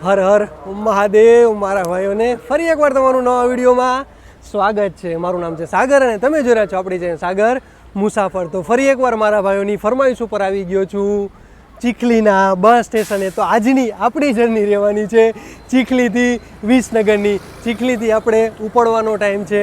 હર હર મહાદેવ મારા ભાઈઓને ફરી એકવાર તમારું નવા વિડીયોમાં સ્વાગત છે. મારું નામ છે સાગર અને તમે જોઈ રહ્યા છો આપણી ચેનલ સાગર મુસાફર. તો ફરી એકવાર મારા ભાઈઓની ફરમાઈશ ઉપર આવી ગયો છું ચીખલીના બસ સ્ટેશને. તો આજની આપણી જર્ની રહેવાની છે ચીખલીથી વિસનગરની. ચીખલીથી આપણે ઉપડવાનો ટાઈમ છે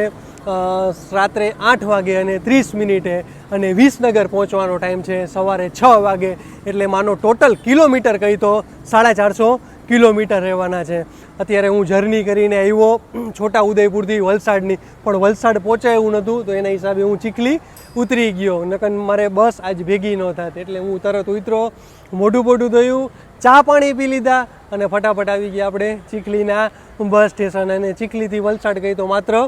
રાત્રે 8 વાગે અને 30 મિનિટે અને વિસનગર પહોંચવાનો ટાઈમ છે સવારે 6 વાગે. એટલે માનો ટોટલ કિલોમીટર કહી તો 450 કિલોમીટર રહેવાના છે. અત્યારે હું જર્ની કરીને આવ્યો છોટા ઉદયપુરથી વલસાડની, પણ વલસાડ પહોંચાય એવું નહોતું તો એના હિસાબે હું ચીખલી ઉતરી ગયો. નકર મારે બસ આજ ભેગી ન થાત એટલે હું તરત ઉતરો, મોઢું પોઢું ધોયું, ચા પાણી પી લીધા અને ફટાફટ આવી ગયા આપણે ચીખલીના બસ સ્ટેશન. અને ચીખલીથી વલસાડ ગઈ તો માત્ર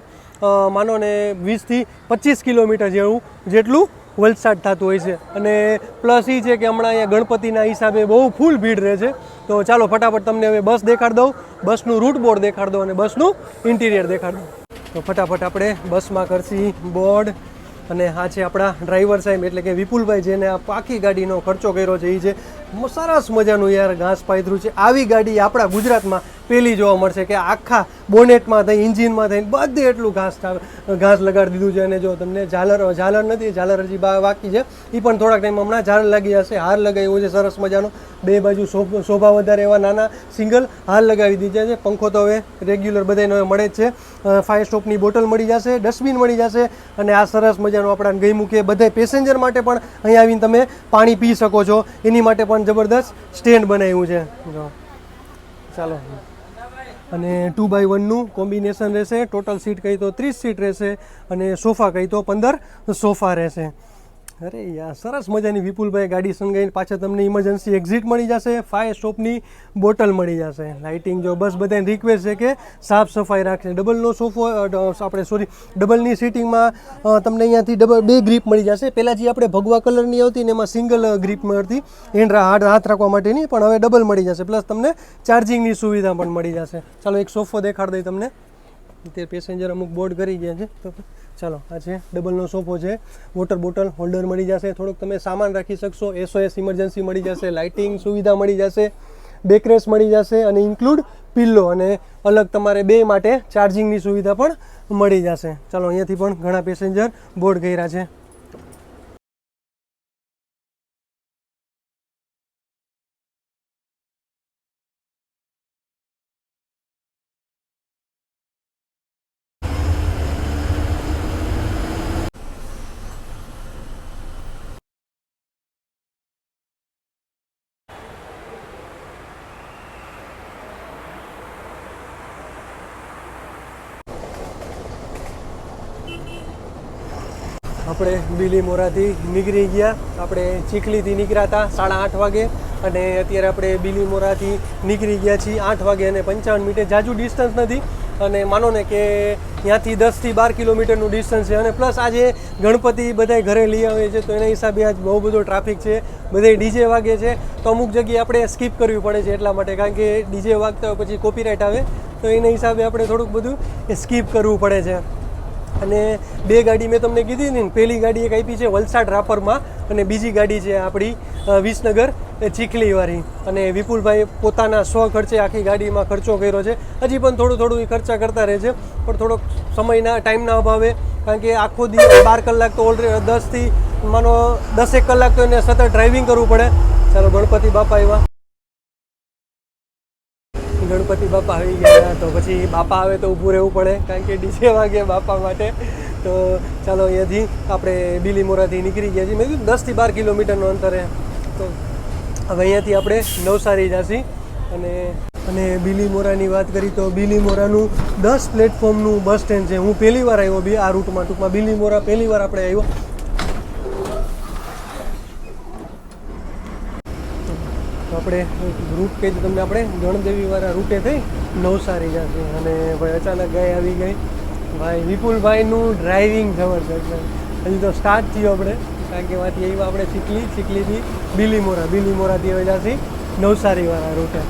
માનો ને 20થી 25 કિલોમીટર જેટલું વલસાડ થતું હોય છે. અને પ્લસ એ છે કે હમણાં અહીંયા ગણપતિના હિસાબે બહુ ફૂલ ભીડ રહે છે. તો ચાલો ફટાફટ તમને હવે બસ દેખાડી દઉં, બસનું રૂટ બોર્ડ દેખાડી દઉં અને બસનું ઇન્ટિરિયર દેખાડી દઉં. તો ફટાફટ આપણે બસમાં કરશી બોર્ડ. અને આ છે આપણા ડ્રાઈવર સાહેબ એટલે કે વિપુલભાઈ, જેને આ આખી ગાડીનો ખર્ચો કર્યો છે. એ છે સરસ મજાનું યાર ઘાસ પાથર્યું છે. આવી ગાડી આપણા ગુજરાતમાં પહેલી જોવા મળશે કે આખા બોનેટમાં થઈ, એન્જિનમાં થઈને બધે એટલું ઘાસ લગાડી દીધું છે. અને જો તમને ઝાલર નથી, ઝાલર હજી બાકી છે, એ પણ થોડાક ટાઈમ હમણાં ઝાલર લાગી જશે. હાર લગાવ્યો છે સરસ મજાનો, બે બાજુ શોભા વધારે એવા નાના સિંગલ હાર લગાવી દીધા છે. પંખો તો હવે રેગ્યુલર બધાને હવે મળે જ છે. ફાયર સ્ટોપની બોટલ મળી જશે, ડસ્ટબિન મળી જશે. અને આ સરસ મજાનું આપણા ગઈ મૂકીએ બધા પેસેન્જર માટે પણ અહીં આવીને તમે પાણી પી શકો છો, એની માટે પણ જબરદસ્ત સ્ટેન્ડ બનાવ્યું છે. જો ચાલો. અને 2x1નું કોમ્બિનેશન રહેશે. ટોટલ સીટ કહી તો 30 સીટ રહેશે અને સોફા કહી તો 15 સોફા રહેશે. અરે યાર સરસ મજાની વિપુલભાઈ ગાડી સંગાઈને પાછળ તમને ઇમરજન્સી એક્ઝિટ મળી જશે, ફાયર સ્ટોપની બોટલ મળી જશે, લાઇટિંગ. જો બસ બધાને રિક્વેસ્ટ છે કે સાફ સફાઈ રાખશે. ડબલનો સોફો ડબલની સીટિંગમાં તમને અહીંયાથી બે ગ્રીપ મળી જશે. પહેલાં જે આપણે ભગવા કલરની આવતી ને એમાં સિંગલ ગ્રીપ મળતી હાથ રાખવા માટેની, પણ હવે ડબલ મળી જશે. પ્લસ તમને ચાર્જિંગની સુવિધા પણ મળી જશે. ચાલો એક સોફો દેખાડી દઈ તમને. તે પેસેન્જર અમુક બોર્ડ કરી ગયા છે તો ચાલો. આ છે ડબલનો સોફો છે. વોટર બોટલ હોલ્ડર મળી જશે, થોડુંક તમે સામાન રાખી શકશો. SOS ઇમરજન્સી મળી જશે, લાઇટિંગ સુવિધા મળી જશે, બેકરેસ મળી જશે અને ઇન્ક્લુડ પિલ્લો. અને અલગ તમારે બે માટે ચાર્જિંગની સુવિધા પણ મળી જશે. ચાલો અહીંયાથી પણ ઘણા પેસેન્જર બોર્ડ કર્યા છે. આપણે બીલીમોરાથી નીકળી ગયા. આપણે ચીખલીથી નીકળ્યા હતા 8:30 વાગે અને અત્યારે આપણે બીલીમોરાથી નીકળી ગયા છીએ 8 વાગે અને 55 મિનિટે. જાજુ ડિસ્ટન્સ નથી અને માનો ને કે ત્યાંથી 10થી 12 કિલોમીટરનું ડિસ્ટન્સ છે. અને પ્લસ આજે ગણપતિ બધાય ઘરે લઈ આવે છે તો એના હિસાબે આજ બહુ બધો ટ્રાફિક છે, બધે ડીજે વાગે છે. તો અમુક જગ્યાએ આપણે સ્કીપ કરવી પડે છે એટલા માટે, કારણ કે ડીજે વાગતા હોય પછી કોપીરાઇટ આવે તો એના હિસાબે આપણે થોડુંક બધું સ્કીપ કરવું પડે છે. અને બે ગાડી મેં તમને કીધી ને, પહેલી ગાડી એક આપી છે વલસાડ રાપરમાં અને બીજી ગાડી છે આપણી વિસનગર ચીખલીવાળી. અને વિપુલભાઈ પોતાના સ્વખર્ચે આખી ગાડીમાં ખર્ચો કર્યો છે. હજી પણ થોડું એ ખર્ચા કરતા રહે છે, પણ થોડોક સમયના ટાઈમના અભાવે, કારણ કે આખો દિવસ 12 કલાક તો ઓલરેડી 10થી માનો 10 કલાક તો એને સતત ડ્રાઇવિંગ કરવું પડે. ચાલો ગણપતિ બાપા આવ્યા, ગણપતિ બાપા આવી ગયા તો પછી બાપા આવે તો ઊભું રહેવું પડે, કારણ કે ડીજે વાગે બાપા માટે. તો ચાલો અહીંયાથી આપણે બીલીમોરાથી નીકળી ગયા છીએ. મેં કીધું 10થી 12 કિલોમીટરનું અંતરે. તો હવે અહીંયાથી આપણે નવસારી જઈશું. અને બીલીમોરાની વાત કરી તો બીલીમોરાનું 10 પ્લેટફોર્મનું બસ સ્ટેન્ડ છે. હું પહેલી વાર આવ્યો આ રૂટમાં. ટૂંકમાં બીલીમોરા પહેલી વાર આપણે આવ્યો. આપણે રૂટ કહી તમને આપણે ગણદેવીવાળા રૂટે થઈ નવસારી જશે. અને ભાઈ અચાનક ગાય આવી ગઈ. ભાઈ વિપુલભાઈનું ડ્રાઇવિંગ જબરદસ્ત છે. હજી તો સ્ટાર્ટ થયું આપણે, કારણ કે એમાંથી આવ્યા આપણે ચીખલીથી બીલીમોરાથી હવે જશે નવસારીવાળા રૂટે.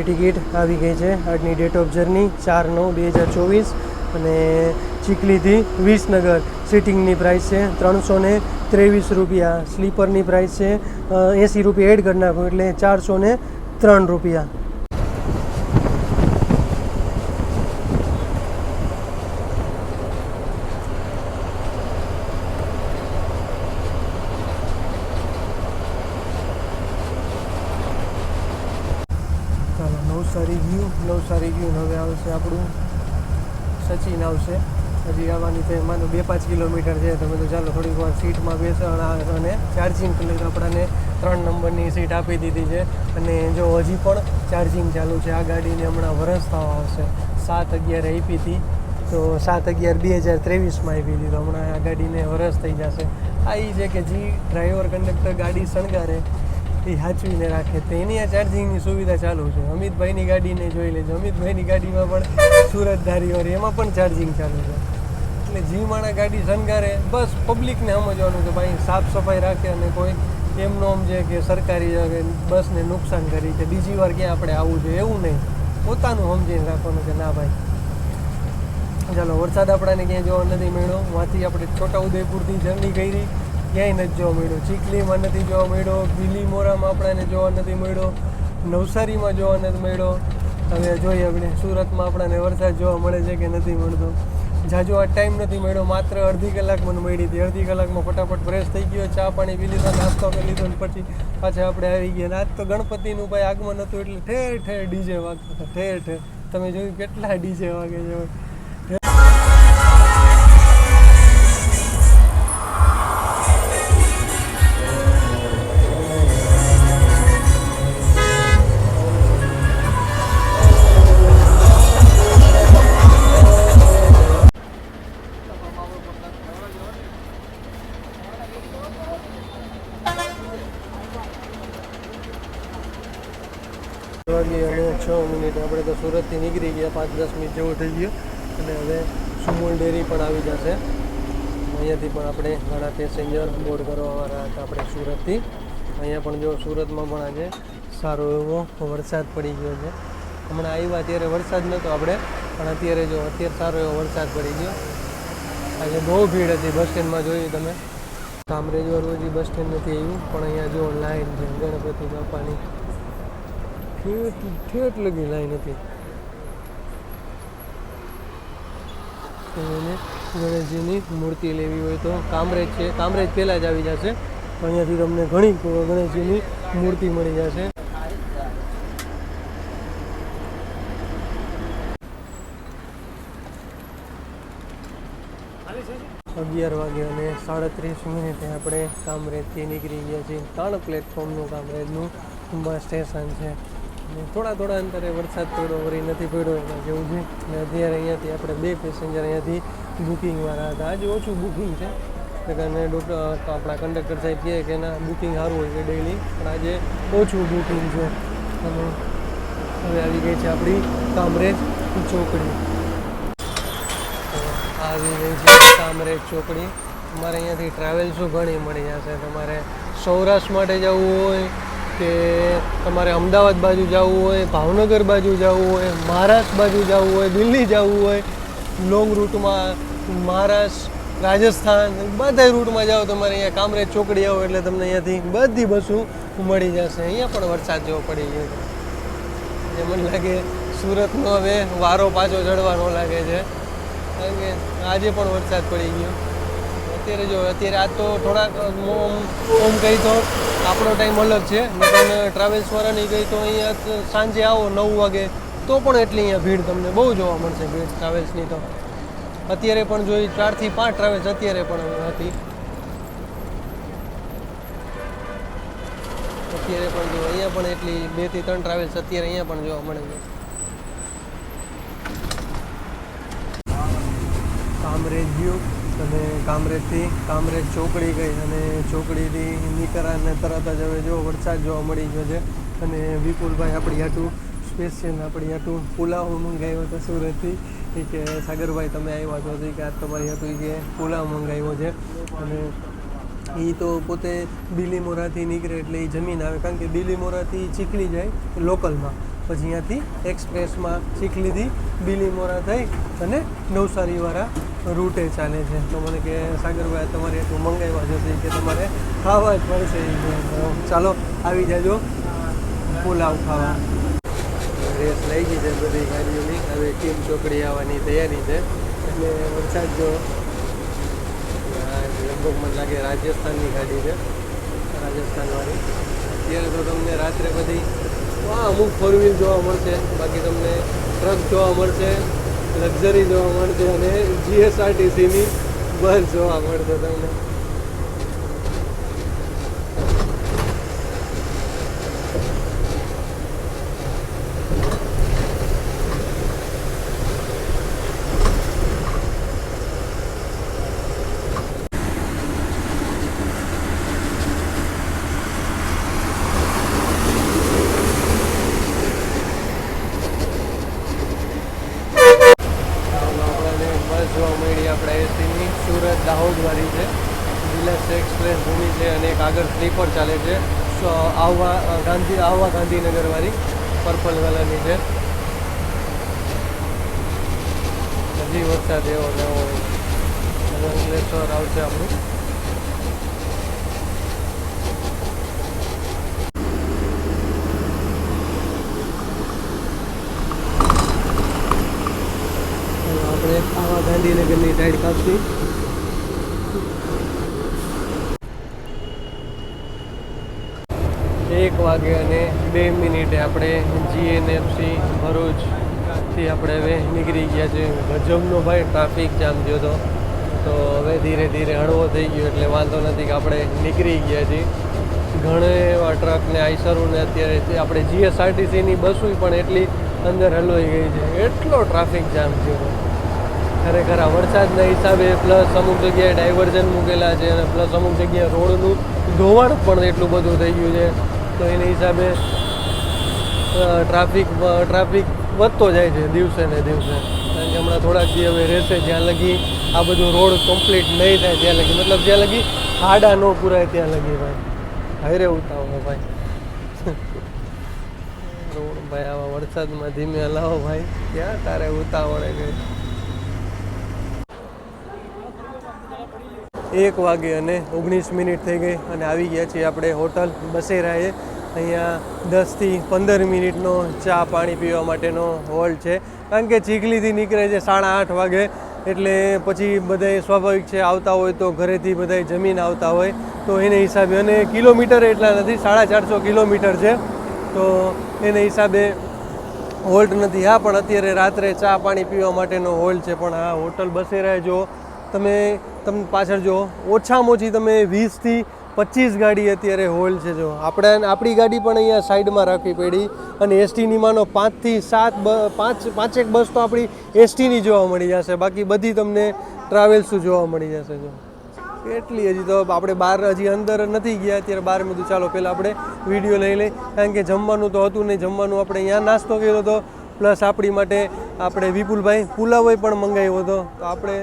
આપણી ટિકિટ આવી ગઈ છે. આજની ડેટ ઓફ જર્ની 4/9/2024 અને ચીખલીથી વિસનગર સિટિંગની પ્રાઇસ છે 323 રૂપિયા. સ્લીપરની પ્રાઇસ છે 80 રૂપિયા એડ કરી નાખો એટલે 403 રૂપિયા. નવસારી ગયું હવે આવશે આપણું સચિન આવશે. હજી આવવાની તો માનો 2-5 કિલોમીટર છે. તમે તો ચાલો થોડીક વાર સીટમાં બેસણ અને ચાર્જિંગ કરી તો આપણાને 3 નંબરની સીટ આપી દીધી છે. અને જો હજી પણ ચાર્જિંગ ચાલુ છે. આ ગાડીને હમણાં વરસ થવા આવશે. 7/11 આપી હતી તો 7/11/2023માં આપી હતી તો હમણાં આ ગાડીને વરસ થઈ જશે. આ એ છે કે જે ડ્રાઈવર કંડક્ટર ગાડી શણગારે એ સાચવીને રાખે તો એની આ ચાર્જિંગની સુવિધા ચાલુ છે. અમિતભાઈની ગાડીને જોઈ લેજો. અમિતભાઈની ગાડીમાં પણ સુરતધારીવાળી એમાં પણ ચાર્જિંગ ચાલુ છે. એટલે જે માણા ગાડી શણગારે બસ પબ્લિકને સમજવાનું કે ભાઈ સાફ સફાઈ રાખે અને કોઈ એમનો સમજે કે સરકારી બસને નુકસાન કરી કે બીજી વાર ક્યાં આપણે આવવું જોઈએ એવું નહીં. પોતાનું સમજીને રાખવાનું કે ના ભાઈ ચાલો. વરસાદ આપણાને ક્યાંય જોવા નથી મળ્યો. ત્યાંથી આપણે છોટાઉદેપુરથી જર્ની કરી ક્યાંય નથી જોવા મળ્યો. ચીખલીમાં નથી જોવા મળ્યો. બિલીમોરામાં આપણાને જોવા નથી મળ્યો. નવસારીમાં જોવા નથી મળ્યો. હવે જોઈએ આપણે સુરતમાં આપણાને વરસાદ જોવા મળે છે કે નથી મળતો. જાજો આ ટાઈમ નથી મળ્યો. માત્ર અડધી કલાક મને મળી હતી. અડધી કલાકમાં ફટાફટ ફ્રેશ થઈ ગયો, ચા પાણી પી લીધો, નાસ્તો કરી લીધો અને પછી પાછા આપણે આવી ગયા. આજ તો ગણપતિનું ભાઈ આગમન હતું એટલે ઠેર ઠેર ડીજે વાગતા હતા. ઠેર ઠેર તમે જોયું કેટલા ડીજે વાગે છે. વાગે અને 6 મિનિટ આપણે તો સુરતથી નીકળી ગયા. 5-10 મિનિટ જેવું થઈ ગયું અને હવે સુમૂલ ડેરી પણ આવી જશે. અહીંયાથી પણ આપણે ઘણા પેસેન્જર બોર્ડ કરવાવાળા હતા આપણે સુરતથી. અહીંયા પણ જો સુરતમાં પણ આજે સારો એવો વરસાદ પડી ગયો છે. હમણાં આવ્યા ત્યારે વરસાદ નહોતો આપણે પણ અત્યારે સારો એવો વરસાદ પડી ગયો. આજે બહુ ભીડ હતી બસ સ્ટેન્ડમાં. જોયું તમે કામરેજવાળું હજી બસ સ્ટેન્ડ નથી આવ્યું પણ અહીંયા જો લાઈન છે ગણપતિ બાપાની. ઠેઠ લગી લાઈન હતી. એને ગણેશજીની મૂર્તિ લેવી હોય તો કામરેજ છે. કામરેજ પહેલાં જ આવી જશે. અહીંયાથી તમને ઘણી ગણેશજીની મૂર્તિ મળી જશે. 11 વાગે અને 37 મિનિટે આપણે કામરેજથી નીકળી ગયા છીએ. 3 પ્લેટફોર્મનું કામરેજનું બસ સ્ટેશન છે. અને થોડા અંતરે વરસાદ પડ્યો વળી નથી પડ્યો એના જેવું છે. અને અત્યારે અહીંયાથી આપણે 2 પેસેન્જર અહીંયાથી બુકિંગવાળા હતા. આજે ઓછું બુકિંગ છે અને આપણા કંડક્ટર સાહેબ કહે કે એના બુકિંગ સારું હોય છે ડેઈલી પણ આજે ઓછું બુકિંગ છે. અને હવે આવી ગઈ છે આપણી કામરેજ ચોકડી. આવી ગઈ છે કામરેજ ચોકડી. તમારે અહીંયાથી ટ્રાવેલ્સો ઘણી મળી જશે. તમારે સૌરાષ્ટ્ર માટે જવું હોય કે તમારે અમદાવાદ બાજુ જવું હોય, ભાવનગર બાજુ જવું હોય, મહારાષ્ટ્ર બાજુ જવું હોય, દિલ્હી જવું હોય, લોંગ રૂટમાં મહારાષ્ટ્ર, રાજસ્થાન બધા રૂટમાં જાઓ તમારે અહીંયા કામરેજ ચોકડી આવો એટલે તમને અહીંયાથી બધી બસો મળી જશે. અહીંયા પણ વરસાદ જેવો પડી ગયો છે. મને લાગે સુરતનો હવે વારો પાછો ચડવાનો લાગે છે કારણ કે આજે પણ વરસાદ પડી ગયો. અત્યારે આજ તો થોડાક ઓમ કહી તો આપણો ટાઈમ અલગ છે. પણ ટ્રાવેલ્સવાળાની કહી તો અહીંયા સાંજે આવો 9 વાગે તો પણ એટલી અહીંયા ભીડ તમને બહુ જોવા મળશે. ભીડ ટ્રાવેલ્સની તો અત્યારે પણ જોઈ 4 થી 5 ટ્રાવેલ્સ અત્યારે પણ હતી. અત્યારે પણ જો અહીંયા પણ એટલી 2 થી 3 ટ્રાવેલ્સ અત્યારે અહીંયા પણ જોવા મળે છે. કામરેજ ગયું અને કામરેજથી કામરેજ ચોકડી ગઈ અને ચોકડીથી નીકળાને તરત જ હવે જો વરસાદ જોવા મળી ગયો છે. અને વિપુલભાઈ આપણી હાટું સ્પેશિયલ આપણી હાટું પુલાવ મંગાવ્યો હતો સુરતથી. એ કે સાગરભાઈ તમે આવ્યા છો તો કે આજ તમારી હાટું કે પુલાવ મંગાવ્યો છે. અને એ તો પોતે બિલીમોરાથી નીકળે એટલે એ જમીન આવે કારણ કે બિલીમોરાથી ચીખલી જાય લોકલમાં પછી અહીંયાથી એક્સપ્રેસમાં ચીખલીથી બીલીમોરા થઈ અને નવસારીવાળા રૂટે ચાલે છે. તો મને કે સાગરભાઈ તમારે એટલું મંગાવ્યા જશે કે તમારે ખાવા જ પડશે. ચાલો આવી જાજો પુલાવ ખાવા. રેસ લઈ ગઈ છે બધી ગાડીઓની. હવે ટીમ ચોકડી આવવાની તૈયારી છે. એટલે વરસાદ જો લગભગ મને લાગે રાજસ્થાનની ગાડી છે, રાજસ્થાનવાળી. અત્યારે તો તમને રાત્રે બધી અમુક ફોર વ્હીલ જોવા મળશે, બાકી તમને ટ્રક જોવા મળશે, લક્ઝરી જોવા મળશે અને જીએસઆરટીસીની બસ જોવા મળશે તમને. જોવા મળી આપણે એસીની સુરત દાહોદવાળી છે, ડિલક્સ એક્સપ્રેસ ભૂમિ છે અને એક આગળ સ્લીપર ચાલે છે આવવા ગાંધીનગરવાળી પર્પલ કલરની છે. હજી વરસાદ એવો નવો અંકલેશ્વર આવશે આપણું. આપણે આવા ગાંધીનગરની સાઈડ કાપી. એક વાગે અને 2 મિનિટે આપણે જીએનએફસી ભરૂચથી આપણે હવે નીકળી ગયા છે. ગજબનો ભાઈ ટ્રાફિક જામ થયો હતો, તો હવે ધીરે ધીરે હળવો થઈ ગયો એટલે વાંધો નથી કે આપણે નીકળી ગયા છીએ. ઘણા એવા ટ્રક ને આઈસરો ને અત્યારે આપણે જીએસઆરટીસીની બસો પણ એટલી અંદર હલવાઈ ગઈ છે, એટલો ટ્રાફિક જામ થયો. ખરેખર આ વરસાદના હિસાબે પ્લસ અમુક જગ્યાએ ડાયવર્ઝન મૂકેલા છે અને પ્લસ અમુક જગ્યાએ રોડનું ધોવાણ પણ એટલું બધું થઈ ગયું છે. તો એના હિસાબે ટ્રાફિક વધતો જાય છે દિવસે ને દિવસે. કારણ કે હમણાં થોડાક દી હવે રહેશે જ્યાં લગી આ બધું રોડ કમ્પ્લીટ નહીં થાય ત્યાં લગી, મતલબ જ્યાં લગી ખાડા ન પુરાય ત્યાં લગી ભાઈ. હાયરે ઉતાવો ભાઈ રોડ ભાઈ આવા વરસાદમાં ધીમે હલાવો ભાઈ, ક્યાં તારે ઉતાવળે ગઈ. 1 વાગે અને 19 મિનિટ થઈ ગઈ અને આવી ગયા છીએ આપણે હોટલ બસેરાએ. અહીંયા 10 થી 15 મિનિટનો ચા પાણી પીવા માટેનો હોલ્ડ છે. કારણ કે ચીખલીથી નીકળે છે 8:30 વાગે, એટલે પછી બધાય સ્વાભાવિક છે આવતા હોય તો ઘરેથી બધાય જમીન આવતા હોય, તો એને હિસાબે અને કિલોમીટર એટલા નથી, 450 કિલોમીટર છે, તો એને હિસાબે હોલ્ડ નથી. હા, પણ અત્યારે રાત્રે ચા પાણી પીવા માટેનો હોલ્ડ છે. પણ આ હોટલ બસેરાએ જો તમે પાછળ જો ઓછામાં ઓછી તમે 20 થી 25 ગાડી અત્યારે હોલ્ડ છે. જો આપણી ગાડી પણ અહીંયા સાઈડમાં રાખવી પડી અને એસટીની માનો 5 થી 7 પાંચેક બસ તો આપણી એસટીની જોવા મળી જશે, બાકી બધી તમને ટ્રાવેલ્સું જોવા મળી જશે. જો કેટલી હજી તો આપણે બહાર હજી અંદર નથી ગયા અત્યારે. બહાર મેં કીધું ચાલો પહેલાં આપણે વિડીયો લઈ લઈએ, કારણ કે જમવાનું તો હતું નહીં. જમવાનું આપણે અહીંયા નાસ્તો કર્યો હતો, પ્લસ આપણી માટે આપણે વિપુલભાઈ પુલાવ પણ મંગાવ્યો હતો. તો આપણે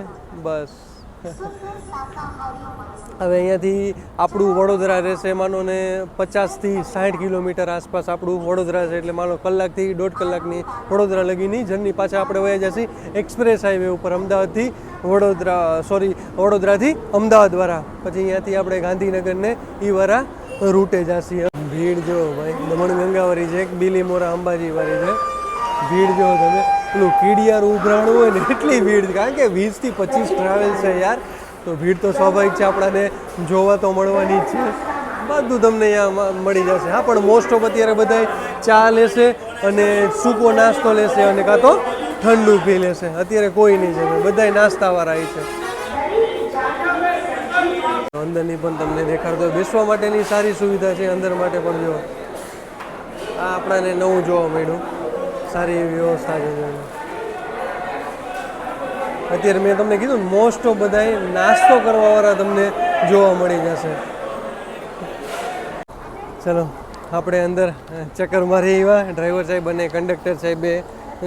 બસ હવે અહીંયાથી આપણું વડોદરા રહેશે માનો ને 50 થી 60 કિલોમીટર આસપાસ આપણું વડોદરા છે. એટલે માનો કલાકથી 1.5 કલાકની વડોદરા લગીની જર્ની. પાછા આપણે વયા જશે એક્સપ્રેસ હાઈવે ઉપર વડોદરાથી અમદાવાદવાળા. પછી અહીંયાથી આપણે ગાંધીનગરને એ વાળા રૂટે જશે. ભીડ જો ભાઈ દમણગંગાવાળી છે, એક બીલીમોરા અંબાજીવાળી છે. ભીડ જો તમે પેલું કીડિયારું ઉભરાણું હોય ને એટલી ભીડ, કારણ કે 20 થી 25 ટ્રાવેલ છે યાર, તો ભીડ તો સ્વાભાવિક છે, આપણાને જોવા તો મળવાની જ છે. બધું તમને અહીંયા મળી જશે. હા, પણ મોસ્ટ ઓફ અત્યારે બધા ચા લેશે અને સૂકો નાસ્તો લેશે અને કાં તો ઠંડુ પી લેશે. અત્યારે કોઈ નહીં છે, બધાય નાસ્તાવાળા છે. અંદરની પણ તમને દેખાડતો બેસવા માટેની સારી સુવિધા છે અંદર માટે પણ. જો આ આપણાને નવું જોવા મળ્યું, સારી એવી વ્યવસ્થા છે. અત્યારે મેં તમને કીધું મોસ્ટ ઓફ બધાય નાસ્તો કરવાવાળા તમને જોવા મળી જશે. ચલો આપણે અંદર ચક્કર મારી આવ્યા. ડ્રાઈવર સાહેબ અને કંડક્ટર સાહેબે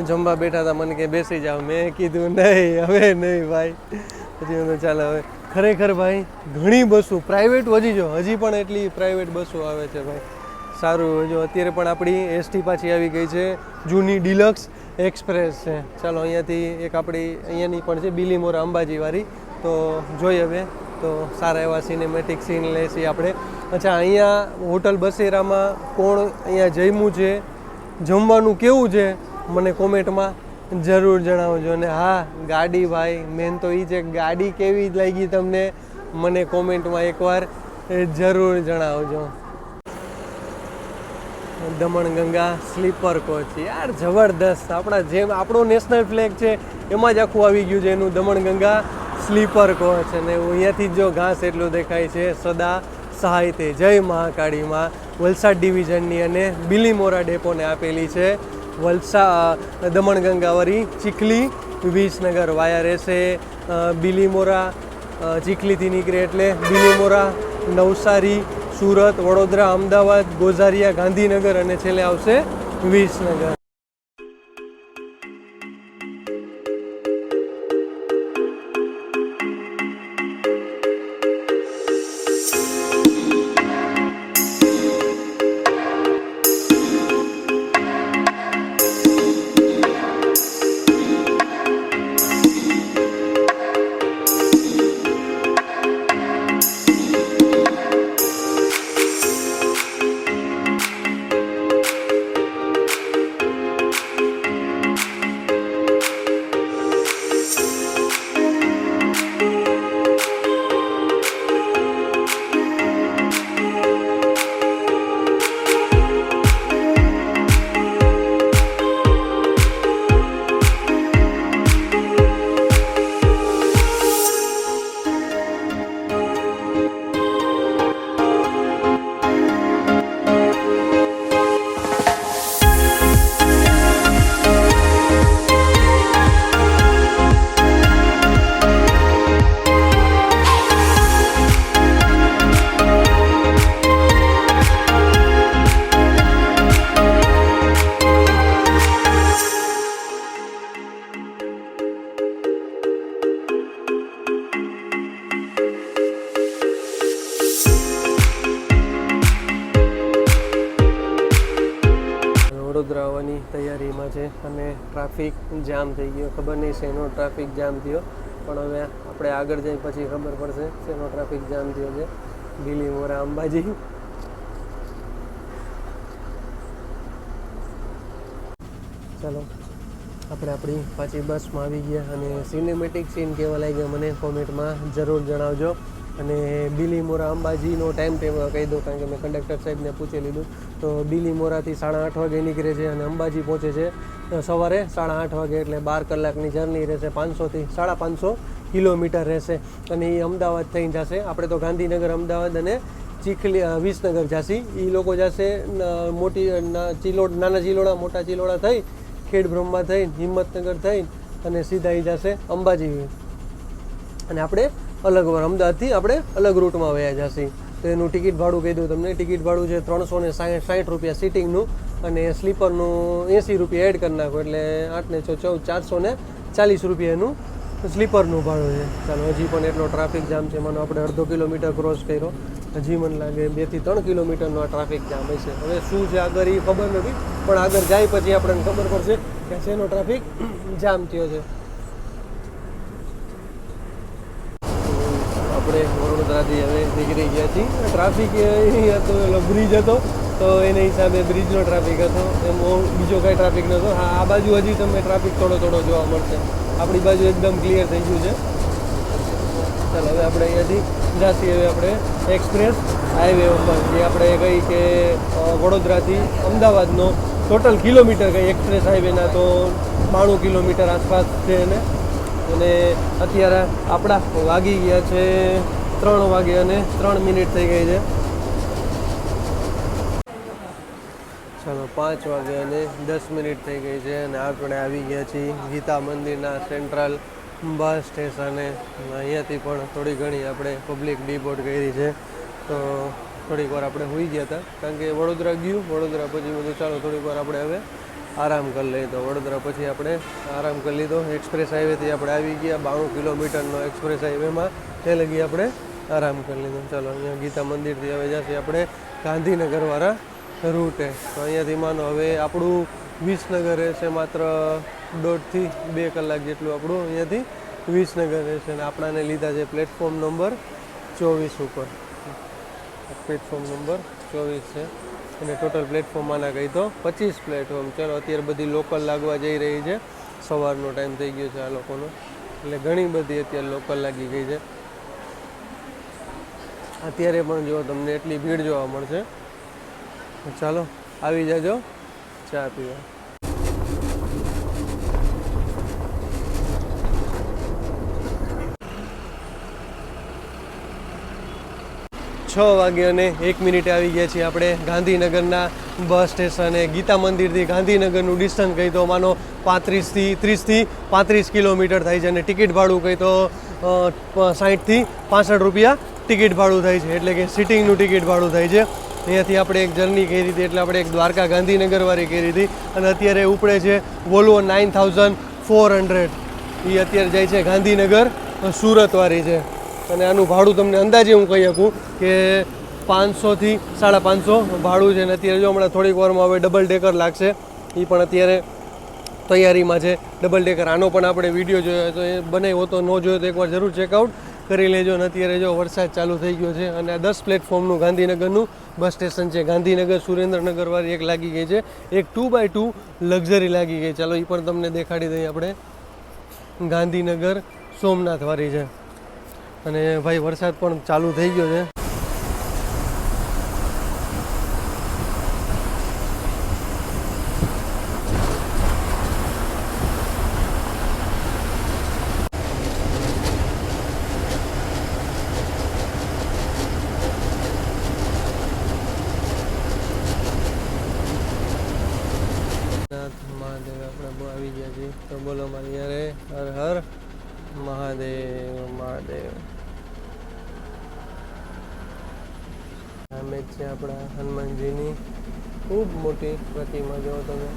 જમવા બેઠા હતા, મને કે બેસી જાઓ. મેં કીધું નહીં, હવે નહીં ભાઈ. પછી મેં ચાલો હવે. ખરેખર ભાઈ ઘણી બસો પ્રાઇવેટ હજી પણ એટલી પ્રાઇવેટ બસો આવે છે ભાઈ. સારું. જો અત્યારે પણ આપણી એસટી પાછી આવી ગઈ છે, જૂની ડિલક્સ એક્સપ્રેસ છે. ચાલો અહીંયાથી એક આપણી અહીંયાની પણ છે બિલીમોરા અંબાજીવાળી, તો જોઈએ હવે તો સારા એવા સિનેમેટિક સીન લે છીએ આપણે. અચ્છા, અહીંયા હોટલ બસેરામાં કોણ અહીંયા જમ્યું છે, જમવાનું કેવું છે, મને કોમેન્ટમાં જરૂર જણાવજો. અને હા, ગાડી ભાઈ મેન તો એ છે, ગાડી કેવી લાગી તમને મને કોમેન્ટમાં એકવાર જરૂર જણાવજો. દમણગંગા સ્લીપર કોચ યાર જબરદસ્ત, આપણા જેમ આપણો નેશનલ ફ્લેગ છે એમાં જ આખું આવી ગયું છે એનું દમણગંગા સ્લીપર કોચ. અને અહીંયાથી જો ઘાસ એટલું દેખાય છે. સદા સહાયતે જય મહાકાળીમાં વલસાડ ડિવિઝનની અને બિલીમોરા ડેપોને આપેલી છે. દમણગંગાવાળી ચીખલી વિસનગર વાયા રહેશે. બિલીમોરા ચીખલીથી નીકળે એટલે બિલીમોરા, નવસારી, સુરત, વડોદરા, અમદાવાદ, ગોઝારિયા, ગાંધીનગર અને છેલ્લે આવશે વિસનગર. વડોદરા આવવાની તૈયારીમાં છે અને ટ્રાફિક જામ થઈ ગયો. ખબર નહીં શેનો ટ્રાફિક જામ થયો, પણ હવે આપણે આગળ જઈ પછી ખબર પડશે શેનો ટ્રાફિક જામ થયો છે. બિલીમોરા અંબાજી. ચાલો આપણે આપણી પાછી બસમાં આવી ગયા અને સિનેમેટિક સીન કેવા લાગ્યા મને કોમેન્ટમાં જરૂર જણાવજો. અને બિલીમોરા અંબાજીનો ટાઈમ ટેબલ કહી દો, કારણ કે મેં કંડક્ટર સાહેબને પૂછી લીધું. તો બિલીમોરાથી 8:30 વાગે નીકળે છે અને અંબાજી પહોંચે છે સવારે 8:30 વાગે, એટલે 12 કલાકની જર્ની રહેશે. 500 થી 550 કિલોમીટર રહેશે અને એ અમદાવાદ થઈને જશે. આપણે તો ગાંધીનગર, અમદાવાદ અને ચીખલી વિસનગર જશે. એ લોકો જશે મોટી નાના ચિલોડા, મોટા ચિલોડા થઈ, ખેડબ્રહ્મા થઈને, હિંમતનગર થઈને અને સીધા એ જશે અંબાજી. અને આપણે અલગ અમદાવાદથી આપણે અલગ રૂટમાં વયા જશે. તો એનું ટિકિટ ભાડું કહી દઉં તમને. ટિકિટ ભાડું છે 360 રૂપિયા સિટિંગનું અને સ્લીપરનું 80 રૂપિયા એડ કરી નાખો એટલે 8 ને 14 440 રૂપિયા એનું સ્લીપરનું ભાડું છે. ચાલો, હજી પણ એટલો ટ્રાફિક જામ છે. માનો આપણે અડધો કિલોમીટર ક્રોસ કર્યો, હજી મને લાગે 2 થી 3 કિલોમીટરનો આ ટ્રાફિક જામ હશે. હવે શું છે આગળ એ ખબર નથી, પણ આગળ જાય પછી આપણને ખબર પડશે કે શેનો ટ્રાફિક જામ થયો છે. આપણે વડોદરાથી હવે નીકળી ગયા છીએ. ટ્રાફિક હતો એલો બ્રિજ હતો, તો એને હિસાબે બ્રિજનો ટ્રાફિક હતો, એમ બીજો કાંઈ ટ્રાફિક નહોતો. હા, આ બાજુ હજી તમને ટ્રાફિક થોડો જોવા મળશે. આપણી બાજુ એકદમ ક્લિયર થઈ ગયું છે. ચાલો હવે આપણે અહીંયાથી જાસી. હવે આપણે એક્સપ્રેસ હાઈવે ઉપર જે આપણે કહી કે વડોદરાથી અમદાવાદનો ટોટલ કિલોમીટર કંઈ એક્સપ્રેસ હાઈવેના તો 92 કિલોમીટર આસપાસ છે એને. અને અત્યારે આપણા વાગી ગયા છે 3 વાગે અને 3 મિનિટ થઈ ગઈ છે. ચાલો 5 વાગે અને 10 મિનિટ થઈ ગઈ છે અને આપણે આવી ગયા છીએ ગીતા મંદિરના સેન્ટ્રલ બસ સ્ટેશને. અહીંયાથી પણ થોડી ઘણી આપણે પબ્લિક ડીબોર્ડ કરી છે. તો થોડીક વાર આપણે સૂઈ ગયા હતા, કારણ કે વડોદરા ગયું. વડોદરા પછી બધું ચાલો થોડીક વાર આપણે હવે આરામ કરી લઈએ. તો વડોદરા પછી આપણે આરામ કરી લીધો. એક્સપ્રેસ હાઈવેથી આપણે આવી ગયા 92 કિલોમીટરનો એક્સપ્રેસ હાઈવેમાં, તે લગી આપણે આરામ કરી લીધો. ચાલો અહીંયા ગીતા મંદિરથી હવે જશે આપણે ગાંધીનગરવાળા રૂટે. તો અહીંયાથી માનો હવે આપણું વિસનગર રહેશે માત્ર 1.5 થી 2 કલાક જેટલું આપણું અહીંયાથી વિસનગર રહેશે. અને આપણાને લીધા છે પ્લેટફોર્મ નંબર 24 ઉપર. પ્લેટફોર્મ નંબર 24 છે અને ટોટલ પ્લેટફોર્મ આના કહી તો 25 પ્લેટફોર્મ. ચલો અત્યારે બધી લોકલ લાગવા જઈ રહી છે. સવારનો ટાઈમ થઈ ગયો છે આ લોકોનો, એટલે ઘણી બધી અત્યારે લોકલ લાગી ગઈ છે. અત્યારે પણ જો તમને એટલી ભીડ જોવા મળશે. ચાલો આવી જાજો ચા પીવા. 6:01 આવી ગયા છીએ આપણે ગાંધીનગરના બસ સ્ટેશને. ગીતા મંદિરથી ગાંધીનગરનું ડિસ્ટન્સ કહી તો માનો 30 થી 35 કિલોમીટર થાય છે. અને ટિકિટ ભાડું કહી તો 60 થી 65 રૂપિયા ટિકિટ ભાડું થાય છે. એટલે કે સિટિંગનું ટિકિટ ભાડું થાય છે. અહીંયાથી આપણે એક જર્ની કરી હતી, એટલે આપણે એક દ્વારકા ગાંધીનગરવાળી કરી હતી. અને અત્યારે ઉપડે છે વોલ્વો 9400. એ અત્યારે જાય છે ગાંધીનગર સુરતવાળી છે. અને આનું ભાડું તમને અંદાજે હું કહી શકું કે 500 થી 550 ભાડું છે. અને અત્યારે જો હમણાં થોડીક વારમાં હવે ડબલ ડેકર લાગશે, એ પણ અત્યારે તૈયારીમાં છે ડબલ ડેકર. આનો પણ આપણે વિડીયો જોયો તો એ બનાવ્યો તો ન જોયો તો એકવાર જરૂર ચેકઆઉટ કરી લેજો. અને અત્યારે જો વરસાદ ચાલુ થઈ ગયો છે અને આ 10 પ્લેટફોર્મનું ગાંધીનગરનું બસ સ્ટેશન છે. ગાંધીનગર સુરેન્દ્રનગરવાળી એક લાગી ગઈ છે, એક 2x2 લક્ઝરી લાગી ગઈ. ચાલો એ પણ તમને દેખાડી દઈએ. આપણે ગાંધીનગર સોમનાથવાળી છે. અને ભાઈ વરસાદ પણ ચાલુ થઈ ગયો છે. મહાદેવ આપણે આવી ગયા છીએ. તો બોલો મારી યારે હર હર મહાદેવ મહાદેવ. સામે જ છે આપણા હનુમાનજીની ખૂબ મોટી પ્રતિમા. જો તમે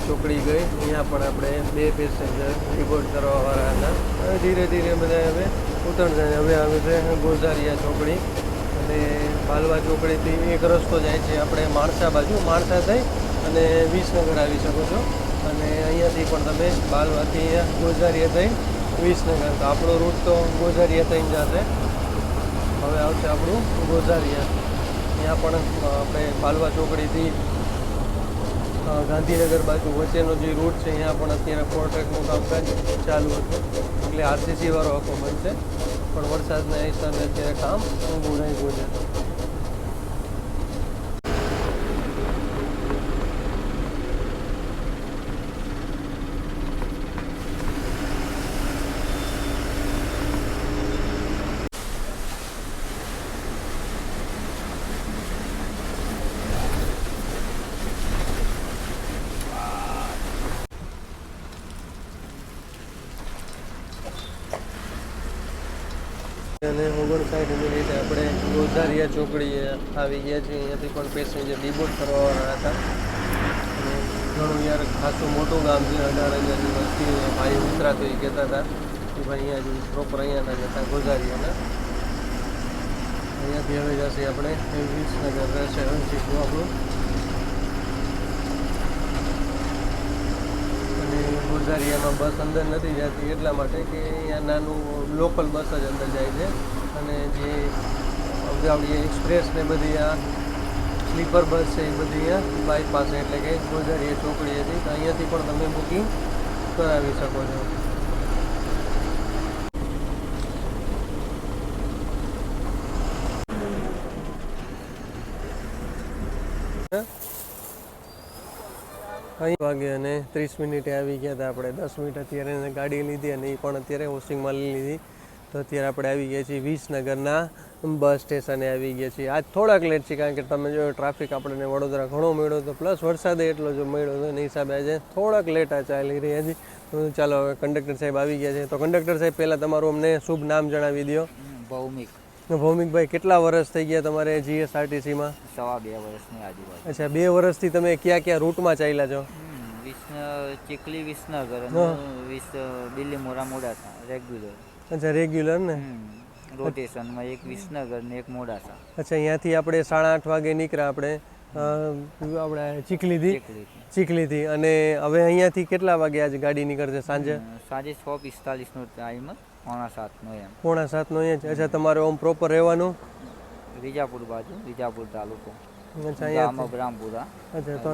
ચોકડી ગઈ, અહીંયા પણ આપણે 2 પેસેન્જર રિપોર્ટ કરવાવાળા હતા. હવે ધીરે ધીરે બધા હવે ઉતરતા. હવે આવે છે ગોઝારિયા ચોકડી. અને બાલવા ચોકડીથી એક રસ્તો જાય છે આપણે માણસા બાજુ. માણસા થઈ અને વિસનગર આવી શકો છો. અને અહીંયાથી પણ તમે બાલવાથી ગોઝારિયા થઈ વિસનગર. તો આપણો રૂટ તો ગોઝારિયા થઈને જશે. હવે આવશે આપણું ગોઝારિયા. ત્યાં પણ આપણે બાલવા ચોકડીથી ગાંધીનગર બાજુ વચ્ચેનો જે રૂટ છે, અહીંયા પણ અત્યારે કોન્ટ્રાક્ટનું કામકાજ ચાલુ હતું. એટલે આરસીસી વાળો આખો બનશે, પણ વરસાદના હિસાબે અત્યારે કામ ઊંઘું રહી ગયું છે. અને 59 મિનિટે આપણે ગોઝારિયા ચોકડીએ આવી ગયા છીએ. અહીંયાથી પણ પેસેન્જર ડિબોર્ડ કરવાવાળા હતા. અને ઘણું યાર ખાસું મોટું ગામ છે. 18,000ની વસ્તી. ભાઈ ઉતરા તો એ કહેતા હતા કે ભાઈ અહીંયા જ પ્રોપર અહીંયાના જ હતા ગોઝારિયાના. અહીંયાથી હવે જશે આપણે વિસનગર રહેશે સીધું આપણું. ગોઝારિયામાં બસ અંદર નથી જતી એટલા માટે કે અહીંયા નાનું લોકલ બસ જ અંદર જાય છે. અને જે આપણી એક્સપ્રેસ ને બધી આ સ્લીપર બસ છે એ બધી અહીંયા બાયપાસ એટલે કે ગોઝારિયા ચોકડી હતી. તો અહીંયાથી પણ તમે બુકિંગ કરાવી શકો છો. અહીં વાગે અને 30 મિનિટે આવી ગયા હતા આપણે. 10 મિનિટ અત્યારે એને ગાડી લીધી અને એ પણ અત્યારે વોશિંગમાં લઈ લીધી. તો અત્યારે આપણે આવી ગયા છીએ વિસનગરના બસ સ્ટેશને આવી ગયા છીએ. આજ થોડાક લેટ છે કારણ કે તમે જો ટ્રાફિક આપણને વડોદરા ઘણો મળ્યો હતો, પ્લસ વરસાદે એટલો જો મળ્યો હતો. એના હિસાબે આજે થોડાક લેટ આ ચાલી રહ્યા છે. તો ચાલો હવે કંડક્ટર સાહેબ આવી ગયા છે. તો કંડક્ટર સાહેબ પહેલાં તમારું અમને શુભ નામ જણાવી દો. ભૌમિક. ભૌમિકભાઈ, કેટલા વર્ષ થઈ ગયા તમારે જીએસઆરટીસીમાં? 2.5 વર્ષની આજુબાજુ. અચ્છા, 2 વર્ષથી તમે ક્યાં ક્યાં રૂટમાં ચાલ્યા છો? ચીખલી વિસનગર, દિલ્હી મોડા રેગ્યુલર. અચ્છા, રેગ્યુલર ને. રોટેશનમાં એક વિસનગર ને એક મોડાસા. અચ્છા, અહીંયાથી આપણે 8:30 વાગે નીકળ્યા આપણે ચીખલીથી અને હવે અહીંયાથી કેટલા વાગે આજે ગાડી નીકળશે સાંજે? સાંજે 6:45 નો ટાઈમ, 6:45 નો એમ. 6:45 અહીંયા જ. અચ્છા, તમારે ઓમ પ્રોપર રહેવાનું વિજાપુર બાજુ, વિજાપુર તાલુકો. અચ્છા, ગામ બ્રાહ્મપુરા. અચ્છા, તો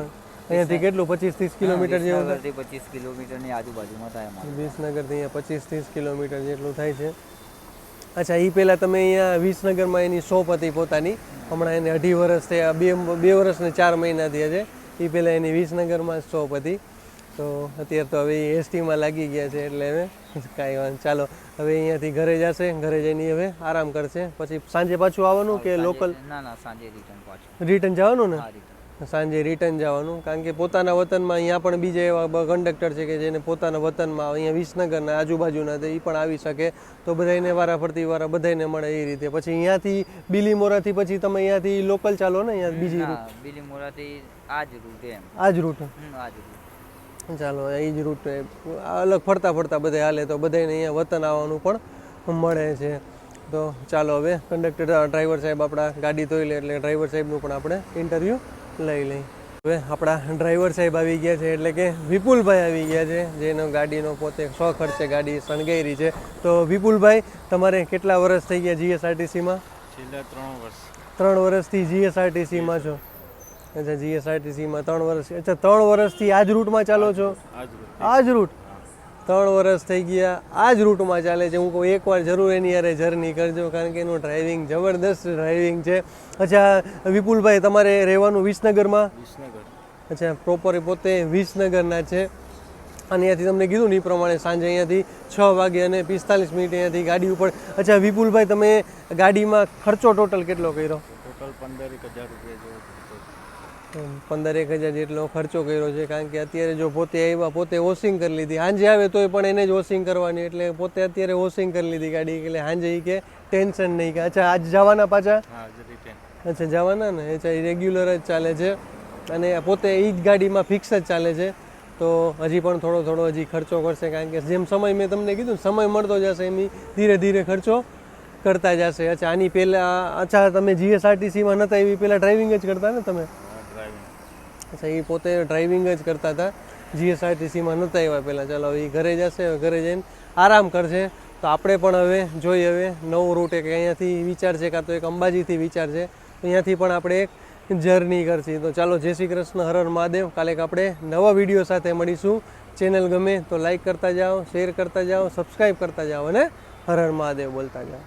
અહીંયાથી કેટલું 25-30 કિલોમીટર જેવું થાય? 25 કિલોમીટરની આજુબાજુમાં થાય અમારે. વિસનગરથી અહીંયા 25-30 કિલોમીટર જેટલું થાય છે. અચ્છા, એ પહેલાં તમે અહીંયા વિસનગરમાં એની શોપ હતી પોતાની, હમણાં એને 2.5 વર્ષ થયા, 2 વર્ષ ને 4 મહિના થયા છે. એ પહેલાં એની વિસનગરમાં શોપ હતી, તો અત્યારે તો હવે એ એસટીમાં લાગી ગયા છે, એટલે હવે કાંઈ વાંધો. ચાલો, હવે અહીંયાથી ઘરે જશે, ઘરે જઈને હવે આરામ કરશે, પછી સાંજે પાછું આવવાનું કે લોકલ? ના, સાંજે રિટર્ન પાછું. રિટર્ન જવાનું ને? હા, રિટર્ન. સાંજે રિટર્ન જવાનું, કારણ કે પોતાના વતનમાં અહીંયા પણ બીજા એવા કંડક્ટર છે કે જેને પોતાના વતનમાં અહીંયા વિસનગરના આજુબાજુના એ પણ આવી શકે, તો બધાને વારાફરતી બધાને મળે એ રીતે. પછી અહીંયાથી બિલીમોરાથી પછી તમે અહીંયાથી લોકલ ચાલો ને અહીંયા બીજી રૂટ? બિલીમોરાથી આ જ રૂટ એમ. આ જ રૂટ? આ જ રૂટ. ચાલો, એ જ રૂટ અલગ ફરતા બધા હાલે તો બધાને અહીંયા વતન આવવાનું પણ મળે છે. તો ચાલો, હવે કંડક્ટર ડ્રાઈવર સાહેબ આપણા ગાડી ધોઈ લે એટલે ડ્રાઈવર સાહેબનું પણ આપણે ઇન્ટરવ્યૂ લઈ લઈ. હવે આપણા ડ્રાઈવર સાહેબ આવી ગયા છે, એટલે કે વિપુલભાઈ આવી ગયા છે, જેનો ગાડીનો પોતે ખર્ચે ગાડી સણગાઈ છે. તો વિપુલભાઈ, તમારે કેટલા વર્ષ થઈ ગયા જીએસઆરટીસીમાં? છેલ્લા 3 વર્ષ. 3 વર્ષથી જીએસઆરટીસીમાં છો? અચ્છા, જીએસઆરટીસીમાં 3 વર્ષ. અચ્છા, 3 વર્ષથી આ જ રૂટમાં ચાલો છો? આ જ રૂટ 3 વર્ષ થઈ ગયા, આ જ રૂટમાં ચાલે છે. હું કહું એકવાર જરૂર એની યારે જર્ની કરજો, કારણ કે એનું ડ્રાઇવિંગ જબરદસ્ત ડ્રાઇવિંગ છે. અચ્છા વિપુલભાઈ, તમારે રહેવાનું વિસનગરમાં? વિસનગર. અચ્છા, પ્રોપર પોતે વિસનગરના છે, અને અહીંયાથી તમને કીધું ને એ પ્રમાણે સાંજે અહીંયાથી 6 વાગે અને 45 મિનિટ અહીંયાથી ગાડી ઉપર. અચ્છા વિપુલભાઈ, તમે ગાડીમાં ખર્ચો ટોટલ કેટલો કર્યો? ટોટલ 15,000 રૂપિયા જેવો. 15,000 જેટલો ખર્ચો કર્યો છે, કારણ કે અત્યારે જો પોતે આવ્યા, પોતે વોશિંગ કરી લીધી, સાંજે આવે તોય પણ એને જ વોશિંગ કરવાની, એટલે પોતે અત્યારે વોશિંગ કરી લીધી ગાડી, એટલે સાંજે એ કે ટેન્શન નહીં. કે અચ્છા, આજ જવાના પાછા? હા, રિટર્ન. અચ્છા, જવાના ને? અચ્છા, એ રેગ્યુલર જ ચાલે છે, અને પોતે એ જ ગાડીમાં ફિક્સ જ ચાલે છે, તો હજી પણ થોડો હજી ખર્ચો કરશે, કારણ કે જેમ સમય મેં તમને કીધું સમય મળતો જશે એમ ધીરે ધીરે ખર્ચો કરતા જશે. અચ્છા, આની પહેલાં અચ્છા તમે જીએસઆરટીસીમાં નહોતા એવી પહેલાં ડ્રાઇવિંગ જ કરતા ને તમે? અચ્છા, એ પોતે ડ્રાઇવિંગ જ કરતા હતા, જીએસઆરટીસીમાં નહોતા એવા પહેલાં. ચાલો, એ ઘરે જશે, ઘરે જઈને આરામ કરશે. તો આપણે પણ હવે જોઈએ હવે નવો રૂટ એક અહીંયાથી વિચાર છે, કાં તો એક અંબાજીથી વિચાર છે, તો અહીંયાથી પણ આપણે એક જર્ની કરશી. તો ચાલો, જય શ્રી કૃષ્ણ, હર હર મહાદેવ. કાલે આપણે નવા વિડીયો સાથે મળીશું. ચેનલ ગમે તો લાઈક કરતા જાઓ, શેર કરતા જાઓ, સબસ્ક્રાઈબ કરતા જાઓ અને હર હર મહાદેવ બોલતા જાઓ.